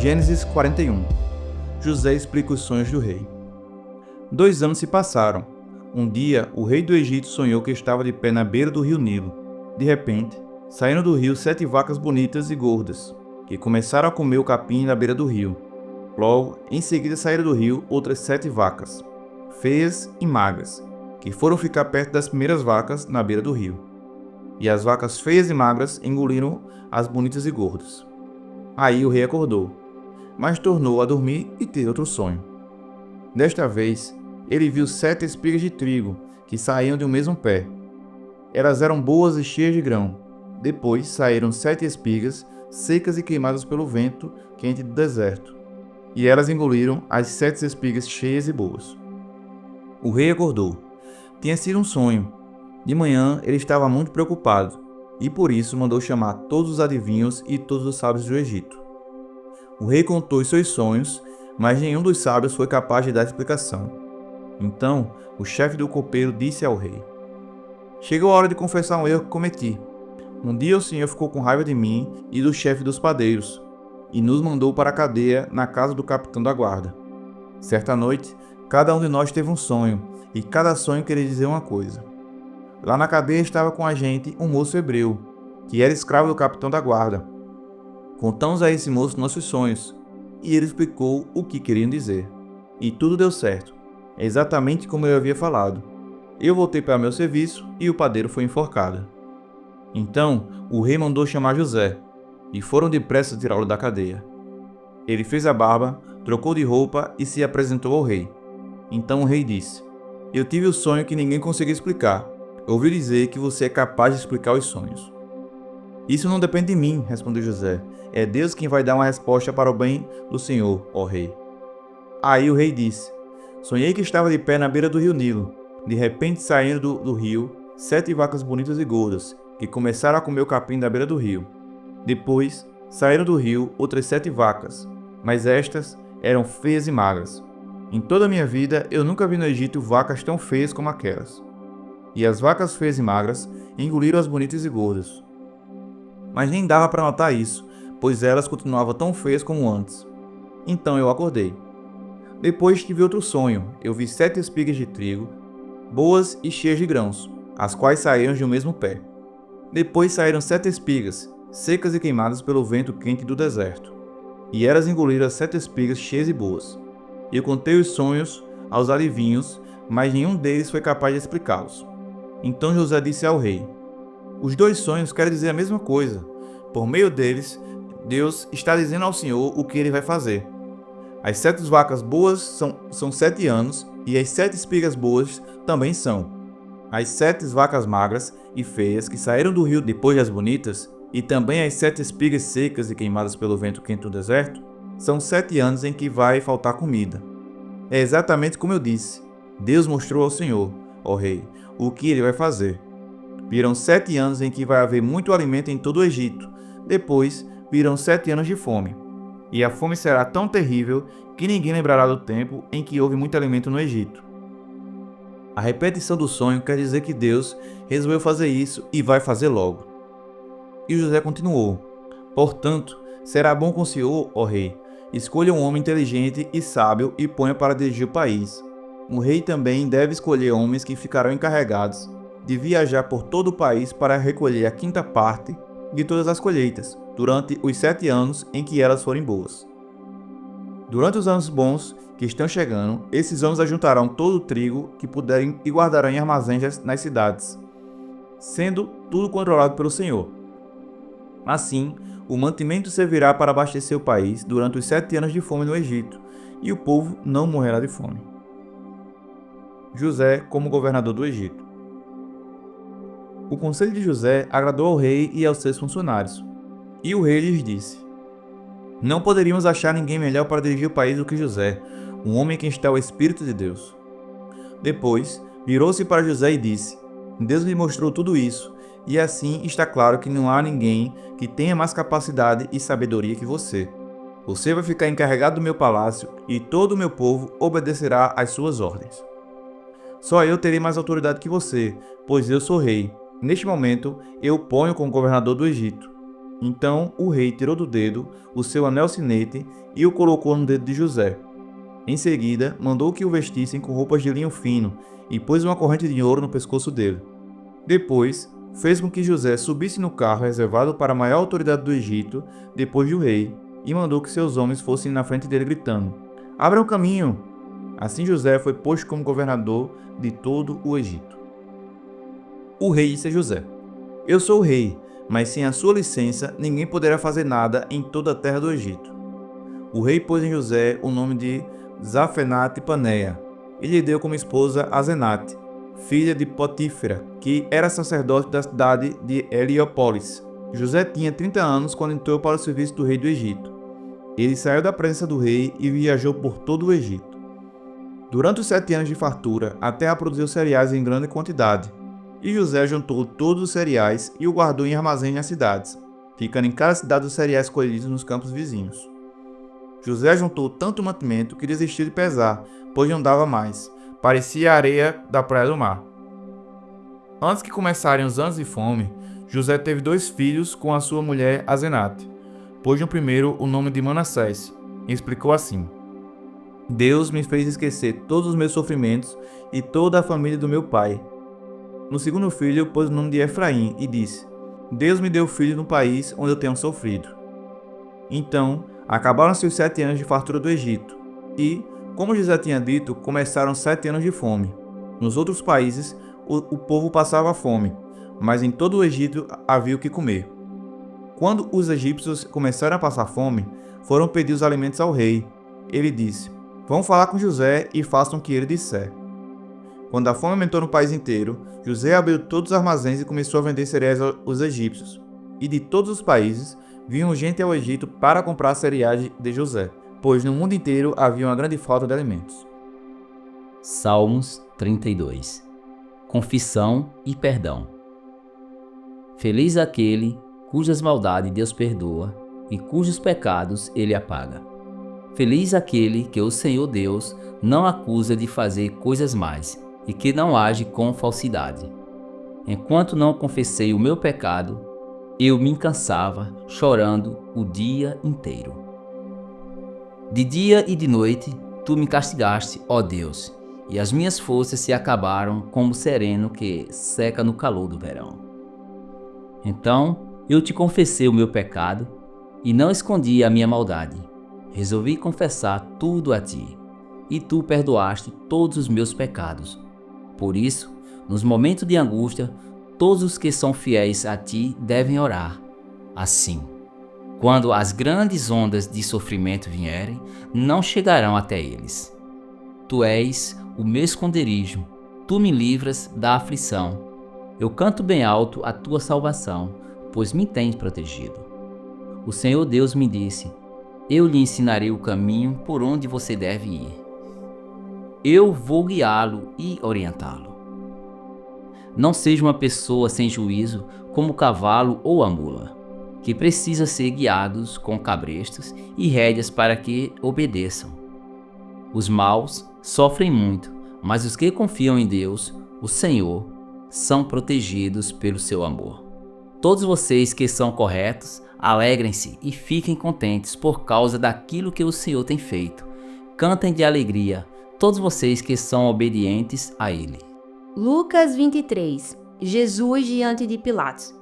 Gênesis 41. José explica os sonhos do rei. 2 anos se passaram. Um dia, o rei do Egito sonhou que estava de pé na beira do rio Nilo. De repente, saíram do rio 7 vacas bonitas e gordas, que começaram a comer o capim na beira do rio. Logo, em seguida saíram do rio outras 7 vacas, feias e magras, que foram ficar perto das primeiras vacas na beira do rio. E as vacas feias e magras engoliram as bonitas e gordas. Aí o rei acordou, mas tornou a dormir e teve outro sonho. Desta vez, ele viu 7 espigas de trigo que saíam de um mesmo pé. Elas eram boas e cheias de grão. Depois saíram 7 espigas secas e queimadas pelo vento quente do deserto. E elas engoliram as 7 espigas cheias e boas. O rei acordou. Tinha sido um sonho. De manhã ele estava muito preocupado e por isso mandou chamar todos os adivinhos e todos os sábios do Egito. O rei contou os seus sonhos, mas nenhum dos sábios foi capaz de dar explicação. Então, o chefe do copeiro disse ao rei: "Chegou a hora de confessar um erro que cometi. Um dia o senhor ficou com raiva de mim e do chefe dos padeiros, e nos mandou para a cadeia na casa do capitão da guarda. Certa noite, cada um de nós teve um sonho, e cada sonho queria dizer uma coisa. Lá na cadeia estava com a gente um moço hebreu, que era escravo do capitão da guarda. Contamos a esse moço nossos sonhos, e ele explicou o que queriam dizer. E tudo deu certo, exatamente como eu havia falado. Eu voltei para meu serviço e o padeiro foi enforcado." Então, o rei mandou chamar José, e foram depressa tirá-lo da cadeia. Ele fez a barba, trocou de roupa e se apresentou ao rei. Então o rei disse: "Eu tive o sonho que ninguém conseguiu explicar. Ouvi dizer que você é capaz de explicar os sonhos." "Isso não depende de mim", respondeu José. "É Deus quem vai dar uma resposta para o bem do Senhor, ó rei." Aí o rei disse: "Sonhei que estava de pé na beira do rio Nilo. De repente saíram do rio 7 vacas bonitas e gordas, que começaram a comer o capim da beira do rio. Depois saíram do rio outras 7 vacas, mas estas eram feias e magras. Em toda a minha vida eu nunca vi no Egito vacas tão feias como aquelas. E as vacas feias e magras engoliram as bonitas e gordas. Mas nem dava para notar isso, pois elas continuavam tão feias como antes. Então eu acordei. Depois tive outro sonho. Eu vi 7 espigas de trigo, boas e cheias de grãos, as quais saíram de um mesmo pé. Depois saíram 7 espigas, secas e queimadas pelo vento quente do deserto. E elas engoliram as 7 espigas cheias e boas. Eu contei os sonhos aos adivinhos, mas nenhum deles foi capaz de explicá-los." Então José disse ao rei: "Os 2 sonhos querem dizer a mesma coisa. Por meio deles, Deus está dizendo ao Senhor o que ele vai fazer. As 7 vacas boas são 7 anos, e as 7 espigas boas também são. As 7 vacas magras e feias que saíram do rio depois das bonitas, e também as 7 espigas secas e queimadas pelo vento quente do deserto, são 7 anos em que vai faltar comida. É exatamente como eu disse. Deus mostrou ao Senhor, ó rei, o que ele vai fazer. Virão 7 anos em que vai haver muito alimento em todo o Egito. Depois virão 7 anos de fome. E a fome será tão terrível que ninguém lembrará do tempo em que houve muito alimento no Egito." A repetição do sonho quer dizer que Deus resolveu fazer isso e vai fazer logo. E José continuou: "Portanto, será bom com o Senhor, ó rei, escolha um homem inteligente e sábio e ponha para dirigir o país. O rei também deve escolher homens que ficarão encarregados de viajar por todo o país para recolher a 5ª parte de todas as colheitas, durante os 7 anos em que elas forem boas. Durante os anos bons que estão chegando, esses homens ajuntarão todo o trigo que puderem e guardarão em armazéns nas cidades, sendo tudo controlado pelo Senhor. Assim, o mantimento servirá para abastecer o país durante os 7 anos de fome no Egito, e o povo não morrerá de fome." José como governador do Egito. O conselho de José agradou ao rei e aos seus funcionários. E o rei lhes disse: "Não poderíamos achar ninguém melhor para dirigir o país do que José, um homem em quem está o Espírito de Deus." Depois, virou-se para José e disse: "Deus lhe mostrou tudo isso, e assim está claro que não há ninguém que tenha mais capacidade e sabedoria que você. Você vai ficar encarregado do meu palácio e todo o meu povo obedecerá às suas ordens. Só eu terei mais autoridade que você, pois eu sou rei. Neste momento, eu o ponho como governador do Egito." Então o rei tirou do dedo o seu anel sinete e o colocou no dedo de José. Em seguida, mandou que o vestissem com roupas de linho fino e pôs uma corrente de ouro no pescoço dele. Depois, fez com que José subisse no carro reservado para a maior autoridade do Egito, depois do rei, e mandou que seus homens fossem na frente dele gritando: "Abram caminho!" Assim José foi posto como governador de todo o Egito. O rei disse a José: "Eu sou o rei, mas sem a sua licença ninguém poderá fazer nada em toda a terra do Egito." O rei pôs em José o nome de Zafenate-Paneia e lhe deu como esposa Azenate, filha de Potífera, que era sacerdote da cidade de Heliópolis. José tinha 30 anos quando entrou para o serviço do rei do Egito. Ele saiu da presença do rei e viajou por todo o Egito. Durante os 7 anos de fartura, a terra produziu cereais em grande quantidade, e José juntou todos os cereais e o guardou em armazéns nas cidades, ficando em cada cidade os cereais colhidos nos campos vizinhos. José juntou tanto mantimento que desistiu de pesar, pois não dava mais. Parecia a areia da praia do mar. Antes que começarem os anos de fome, José teve 2 filhos com a sua mulher Azenate. Pôs no primeiro o nome de Manassés, e explicou assim: "Deus me fez esquecer todos os meus sofrimentos e toda a família do meu pai." No segundo filho, pôs o nome de Efraim e disse: "Deus me deu filho no país onde eu tenho sofrido." Então, acabaram-se os 7 anos de fartura do Egito, e, como José tinha dito, começaram 7 anos de fome. Nos outros países, o povo passava fome, mas em todo o Egito havia o que comer. Quando os egípcios começaram a passar fome, foram pedir os alimentos ao rei. Ele disse: "Vão falar com José e façam o que ele disser." Quando a fome aumentou no país inteiro, José abriu todos os armazéns e começou a vender cereais aos egípcios. E de todos os países, vinham gente ao Egito para comprar cereais de José, pois no mundo inteiro havia uma grande falta de alimentos. Salmos 32. Confissão e perdão. Feliz aquele cujas maldades Deus perdoa e cujos pecados ele apaga. Feliz aquele que o Senhor Deus não acusa de fazer coisas más e que não age com falsidade. Enquanto não confessei o meu pecado, eu me cansava, chorando o dia inteiro. De dia e de noite, tu me castigaste, ó Deus, e as minhas forças se acabaram como o sereno que seca no calor do verão. Então, eu te confessei o meu pecado e não escondi a minha maldade. Resolvi confessar tudo a ti, e tu perdoaste todos os meus pecados. Por isso, nos momentos de angústia, todos os que são fiéis a ti devem orar. Assim, quando as grandes ondas de sofrimento vierem, não chegarão até eles. Tu és o meu esconderijo, tu me livras da aflição. Eu canto bem alto a tua salvação, pois me tens protegido. O Senhor Deus me disse: eu lhe ensinarei o caminho por onde você deve ir. Eu vou guiá-lo e orientá-lo. Não seja uma pessoa sem juízo como o cavalo ou a mula, que precisa ser guiados com cabrestos e rédeas para que obedeçam. Os maus sofrem muito, mas os que confiam em Deus, o Senhor, são protegidos pelo seu amor. Todos vocês que são corretos, alegrem-se e fiquem contentes por causa daquilo que o Senhor tem feito. Cantem de alegria, todos vocês que são obedientes a Ele. Lucas 23. Jesus diante de Pilatos.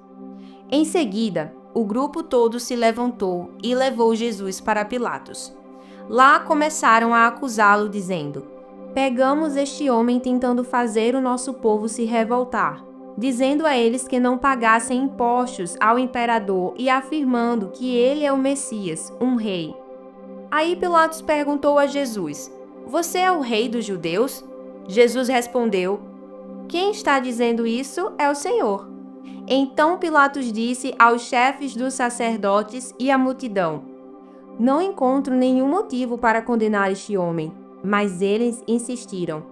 Em seguida, o grupo todo se levantou e levou Jesus para Pilatos. Lá começaram a acusá-lo, dizendo: pegamos este homem tentando fazer o nosso povo se revoltar, dizendo a eles que não pagassem impostos ao imperador e afirmando que ele é o Messias, um rei. Aí Pilatos perguntou a Jesus: você é o rei dos judeus? Jesus respondeu: quem está dizendo isso é o Senhor. Então Pilatos disse aos chefes dos sacerdotes e à multidão: não encontro nenhum motivo para condenar este homem. Mas eles insistiram: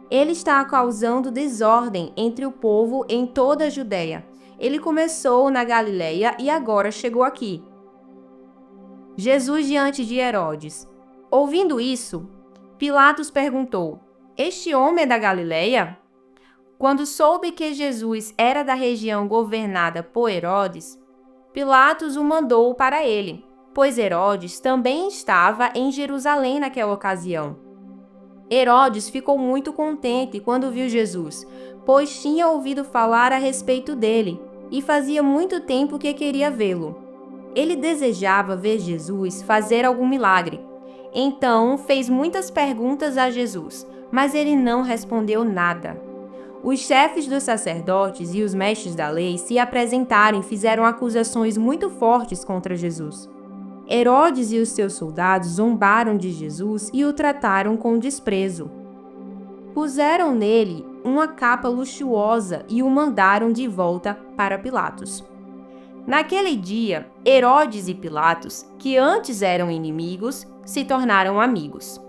ele está causando desordem entre o povo em toda a Judéia. Ele começou na Galileia e agora chegou aqui. Jesus diante de Herodes. Ouvindo isso, Pilatos perguntou: este homem é da Galileia? Quando soube que Jesus era da região governada por Herodes, Pilatos o mandou para ele, pois Herodes também estava em Jerusalém naquela ocasião. Herodes ficou muito contente quando viu Jesus, pois tinha ouvido falar a respeito dele e fazia muito tempo que queria vê-lo. Ele desejava ver Jesus fazer algum milagre. Então fez muitas perguntas a Jesus, mas ele não respondeu nada. Os chefes dos sacerdotes e os mestres da lei se apresentaram e fizeram acusações muito fortes contra Jesus. Herodes e os seus soldados zombaram de Jesus e o trataram com desprezo. Puseram nele uma capa luxuosa e o mandaram de volta para Pilatos. Naquele dia, Herodes e Pilatos, que antes eram inimigos, se tornaram amigos.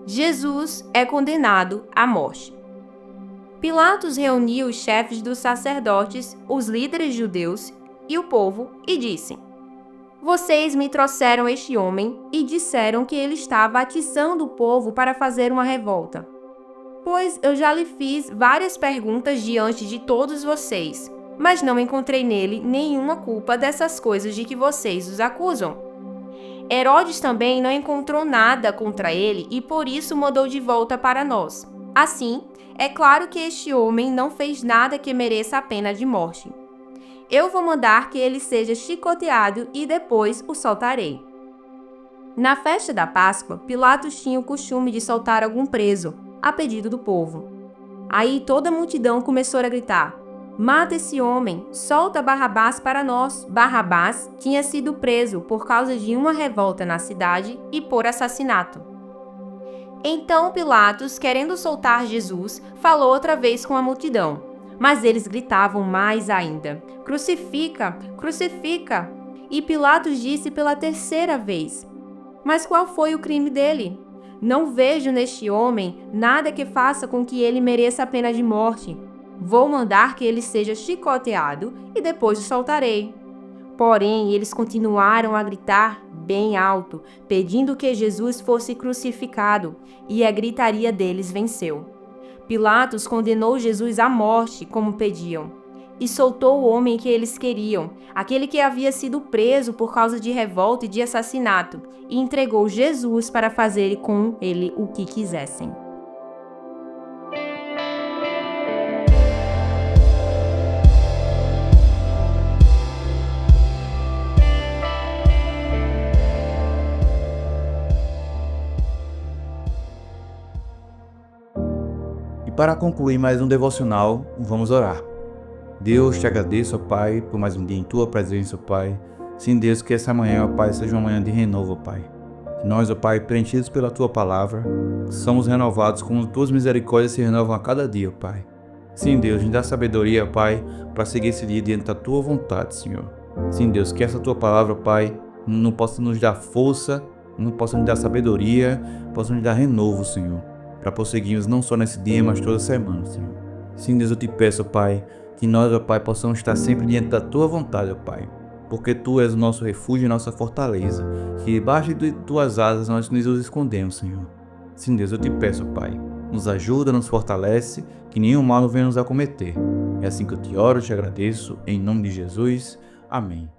Jesus é condenado à morte. Pilatos reuniu os chefes dos sacerdotes, os líderes judeus e o povo e disse: Vocês me trouxeram este homem e disseram que ele estava atiçando o povo para fazer uma revolta. Pois eu já lhe fiz várias perguntas diante de todos vocês, mas não encontrei nele nenhuma culpa dessas coisas de que vocês os acusam. Herodes também não encontrou nada contra ele e por isso mandou de volta para nós. Assim, é claro que este homem não fez nada que mereça a pena de morte. Eu vou mandar que ele seja chicoteado e depois o soltarei. Na festa da Páscoa, Pilatos tinha o costume de soltar algum preso, a pedido do povo. Aí toda a multidão começou a gritar: Mata esse homem, solta Barrabás para nós. Barrabás tinha sido preso por causa de uma revolta na cidade e por assassinato. Então Pilatos, querendo soltar Jesus, falou outra vez com a multidão. Mas eles gritavam mais ainda: Crucifica! Crucifica! E Pilatos disse pela terceira vez: Mas qual foi o crime dele? Não vejo neste homem nada que faça com que ele mereça a pena de morte. Vou mandar que ele seja chicoteado e depois o soltarei. Porém, eles continuaram a gritar bem alto, pedindo que Jesus fosse crucificado, e a gritaria deles venceu. Pilatos condenou Jesus à morte, como pediam, e soltou o homem que eles queriam, aquele que havia sido preso por causa de revolta e de assassinato, e entregou Jesus para fazer com ele o que quisessem. E para concluir mais um devocional, vamos orar. Deus, te agradeço, ó Pai, por mais um dia em Tua presença, ó Pai. Sim, Deus, que essa manhã, ó Pai, seja uma manhã de renovo, ó Pai. Que nós, ó Pai, preenchidos pela Tua palavra, somos renovados como Tuas misericórdias se renovam a cada dia, ó Pai. Sim, Deus, nos dá sabedoria, ó Pai, para seguir esse dia diante da Tua vontade, Senhor. Sim, Deus, que essa Tua palavra, ó Pai, não possa nos dar força, não possa nos dar sabedoria, possa nos dar renovo, Senhor, para prosseguirmos não só nesse dia, mas toda semana, Senhor. Sim, Deus, eu te peço, ó Pai, que nós, ó Pai, possamos estar sempre diante da Tua vontade, ó Pai, porque Tu és o nosso refúgio e nossa fortaleza, que debaixo de Tuas asas nós nos escondemos, Senhor. Sim, Deus, eu te peço, ó Pai, nos ajuda, nos fortalece, que nenhum mal venha nos acometer. É assim que eu te oro, te agradeço, em nome de Jesus. Amém.